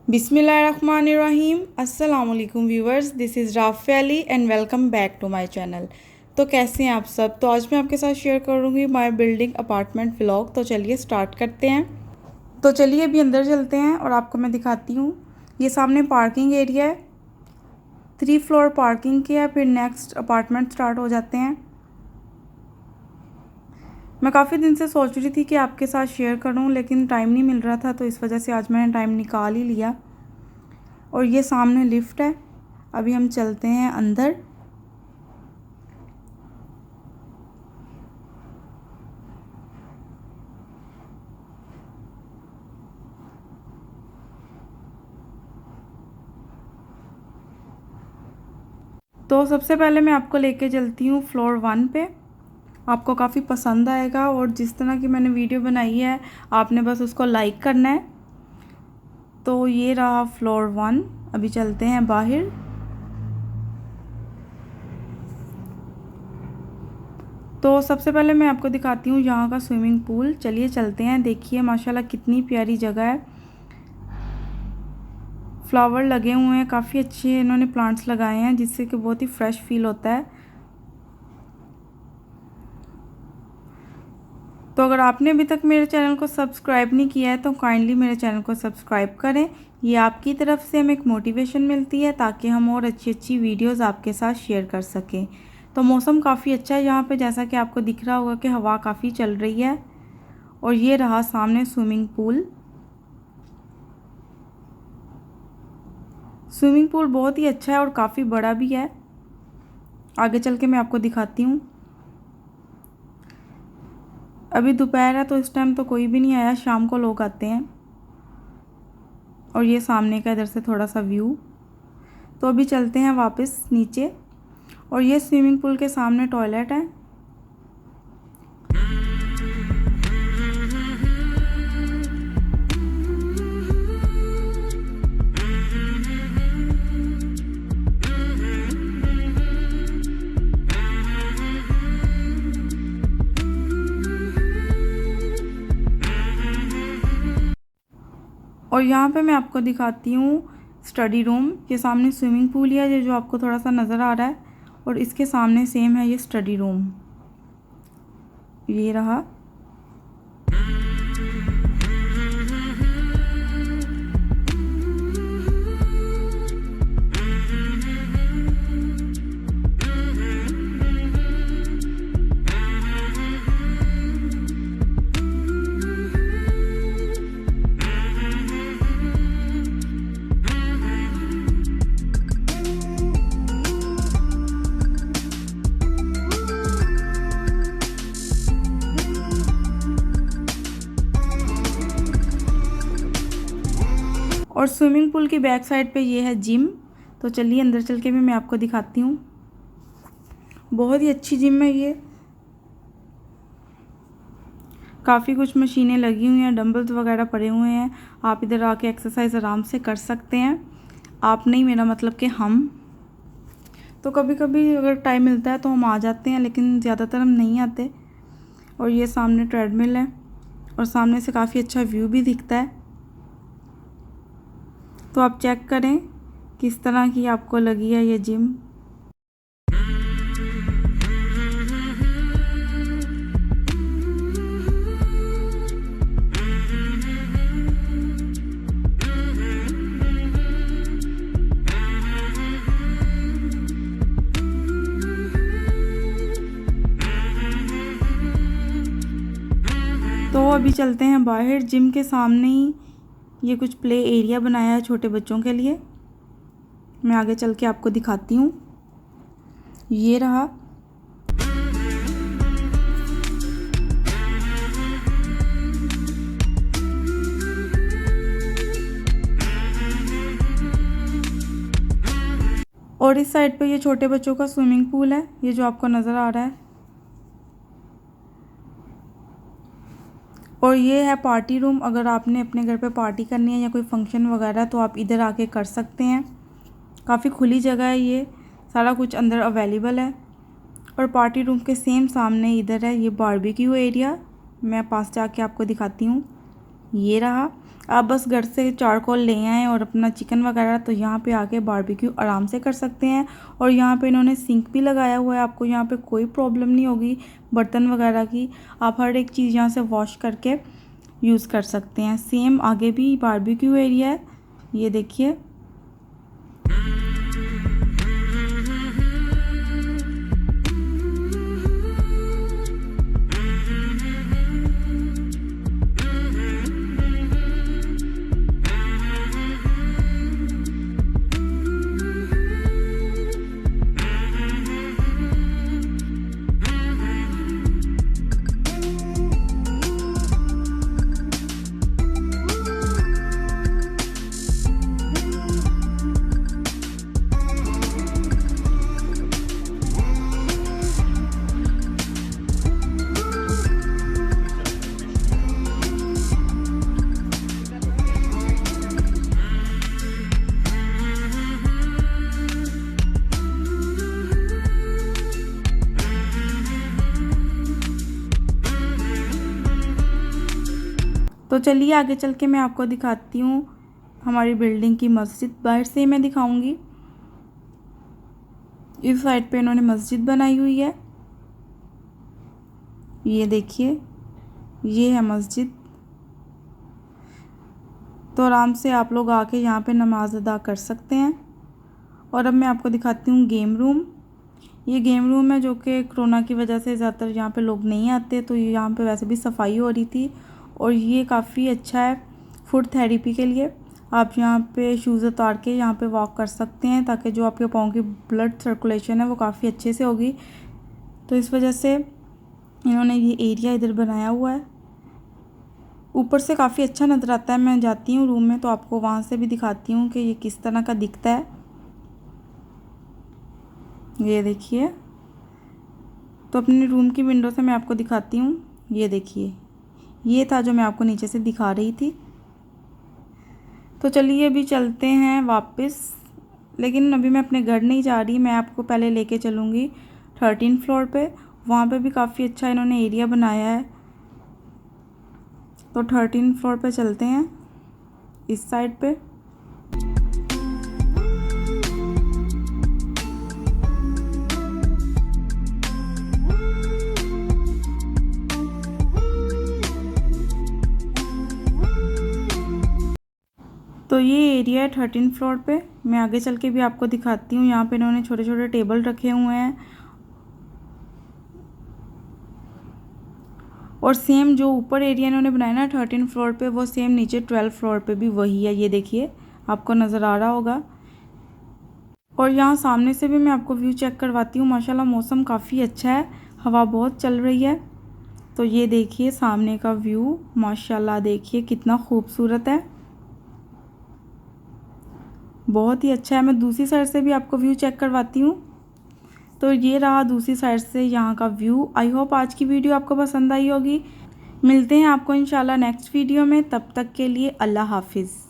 बिस्मिल्लाहिर्रहमानिर्रहीम। अस्सलाम वालेकुम viewers, this is Rafiya Ali and welcome back to my channel. तो कैसे हैं आप सब। तो आज मैं आपके साथ शेयर करूंगी माय बिल्डिंग अपार्टमेंट व्लॉग। तो चलिए स्टार्ट करते हैं। तो चलिए अभी अंदर चलते हैं और आपको मैं दिखाती हूँ। ये सामने पार्किंग एरिया है, 3 फ्लोर पार्किंग के है, फिर नेक्स्ट अपार्टमेंट स्टार्ट हो जाते हैं। मैं काफ़ी दिन से सोच रही थी कि आपके साथ शेयर करूं, लेकिन टाइम नहीं मिल रहा था, तो इस वजह से आज मैंने टाइम निकाल ही लिया। और ये सामने लिफ्ट है, अभी हम चलते हैं अंदर। तो सबसे पहले मैं आपको लेके चलती हूँ फ्लोर 1 पे। आपको काफ़ी पसंद आएगा और जिस तरह की मैंने वीडियो बनाई है आपने बस उसको लाइक करना है। तो ये रहा फ्लोर 1। अभी चलते हैं बाहर। तो सबसे पहले मैं आपको दिखाती हूँ यहाँ का स्विमिंग पूल। चलिए चलते हैं। देखिए माशाल्लाह कितनी प्यारी जगह है, फ्लावर लगे हुए हैं, काफ़ी अच्छे इन्होंने प्लांट्स लगाए हैं जिससे कि बहुत ही फ्रेश फील होता है। तो अगर आपने अभी तक मेरे चैनल को सब्सक्राइब नहीं किया है तो काइंडली मेरे चैनल को सब्सक्राइब करें। ये आपकी तरफ से हमें एक मोटिवेशन मिलती है ताकि हम और अच्छी अच्छी वीडियोस आपके साथ शेयर कर सकें। तो मौसम काफ़ी अच्छा है यहाँ पे, जैसा कि आपको दिख रहा होगा कि हवा काफ़ी चल रही है। और ये रहा सामने स्विमिंग पूल। स्विमिंग पूल बहुत ही अच्छा है और काफ़ी बड़ा भी है। आगे चल के मैं आपको दिखाती हूँ। अभी दोपहर है तो इस टाइम तो कोई भी नहीं आया, शाम को लोग आते हैं। और ये सामने का इधर से थोड़ा सा व्यू। तो अभी चलते हैं वापस नीचे। और ये स्विमिंग पूल के सामने टॉयलेट है। और यहाँ पे मैं आपको दिखाती हूँ स्टडी रूम। ये सामने स्विमिंग पूल है, ये जो आपको थोड़ा सा नज़र आ रहा है, और इसके सामने सेम है ये स्टडी रूम। ये रहा। और स्विमिंग पूल की बैक साइड पे ये है जिम। तो चलिए अंदर चल के भी मैं आपको दिखाती हूँ। बहुत ही अच्छी जिम है ये, काफ़ी कुछ मशीनें लगी हुई हैं, डंबल्स वगैरह पड़े हुए हैं। आप इधर आके एक्सरसाइज आराम से कर सकते हैं। आप नहीं, मेरा मतलब कि हम। तो कभी कभी अगर टाइम मिलता है तो हम आ जाते हैं, लेकिन ज़्यादातर हम नहीं आते। और ये सामने ट्रेडमिल है और सामने से काफ़ी अच्छा व्यू भी दिखता है। तो आप चेक करें किस तरह की आपको लगी है ये जिम। तो अभी चलते हैं बाहर। जिम के सामने ही ये कुछ प्ले एरिया बनाया है छोटे बच्चों के लिए। मैं आगे चल के आपको दिखाती हूँ। ये रहा। और इस साइड पे ये छोटे बच्चों का स्विमिंग पूल है, ये जो आपको नज़र आ रहा है। और ये है पार्टी रूम। अगर आपने अपने घर पे पार्टी करनी है या कोई फंक्शन वगैरह तो आप इधर आके कर सकते हैं। काफ़ी खुली जगह है, ये सारा कुछ अंदर अवेलेबल है। और पार्टी रूम के सेम सामने इधर है ये बारबेक्यू एरिया। मैं पास जाके आपको दिखाती हूँ। ये रहा। आप बस घर से चारकोल ले आएँ और अपना चिकन वगैरह तो यहाँ पे आके बारबेक्यू आराम से कर सकते हैं। और यहाँ पे इन्होंने सिंक भी लगाया हुआ है, आपको यहाँ पे कोई प्रॉब्लम नहीं होगी बर्तन वगैरह की। आप हर एक चीज़ यहाँ से वॉश करके यूज़ कर सकते हैं। सेम आगे भी बारबेक्यू एरिया है, ये देखिए। तो चलिए आगे चल के मैं आपको दिखाती हूँ हमारी बिल्डिंग की मस्जिद। बाहर से मैं दिखाऊंगी। इस साइड पे इन्होंने मस्जिद बनाई हुई है, ये देखिए, ये है मस्जिद। तो आराम से आप लोग आके यहाँ पे नमाज अदा कर सकते हैं। और अब मैं आपको दिखाती हूँ गेम रूम। ये गेम रूम है जो कि कोरोना की वजह से ज़्यादातर यहाँ पे लोग नहीं आते, तो यहाँ पे वैसे भी सफाई हो रही थी। और ये काफ़ी अच्छा है फुट थेरेपी के लिए। आप यहाँ पे शूज़ उतार के यहाँ पे वॉक कर सकते हैं, ताकि जो आपके पाँव की ब्लड सर्कुलेशन है वो काफ़ी अच्छे से होगी। तो इस वजह से इन्होंने ये एरिया इधर बनाया हुआ है। ऊपर से काफ़ी अच्छा नज़र आता है। मैं जाती हूँ रूम में तो आपको वहाँ से भी दिखाती हूँ कि ये किस तरह का दिखता है। ये देखिए, तो अपने रूम की विंडो से मैं आपको दिखाती हूँ। ये देखिए, ये था जो मैं आपको नीचे से दिखा रही थी। तो चलिए अभी चलते हैं वापस, लेकिन अभी मैं अपने घर नहीं जा रही, मैं आपको पहले लेके चलूँगी 13 फ्लोर पे। वहाँ पे भी काफ़ी अच्छा इन्होंने एरिया बनाया है। तो 13 फ्लोर पे चलते हैं, इस साइड पे। तो ये एरिया है 13 फ्लोर पे। मैं आगे चल के भी आपको दिखाती हूँ। यहाँ पे इन्होंने छोटे छोटे टेबल रखे हुए हैं। और सेम जो ऊपर एरिया इन्होंने बनाया ना 13 फ्लोर पे, वो सेम नीचे 12 फ्लोर पे भी वही है। ये देखिए, आपको नज़र आ रहा होगा। और यहाँ सामने से भी मैं आपको व्यू चेक करवाती हूँ। माशाल्लाह मौसम काफ़ी अच्छा है, हवा बहुत चल रही है। तो ये देखिए सामने का व्यू, माशाल्लाह देखिए कितना खूबसूरत है, बहुत ही अच्छा है। मैं दूसरी साइड से भी आपको व्यू चेक करवाती हूँ। तो ये रहा दूसरी साइड से यहाँ का व्यू। आई होप आज की वीडियो आपको पसंद आई होगी। मिलते हैं आपको इंशाल्लाह नेक्स्ट वीडियो में, तब तक के लिए अल्लाह हाफिज़।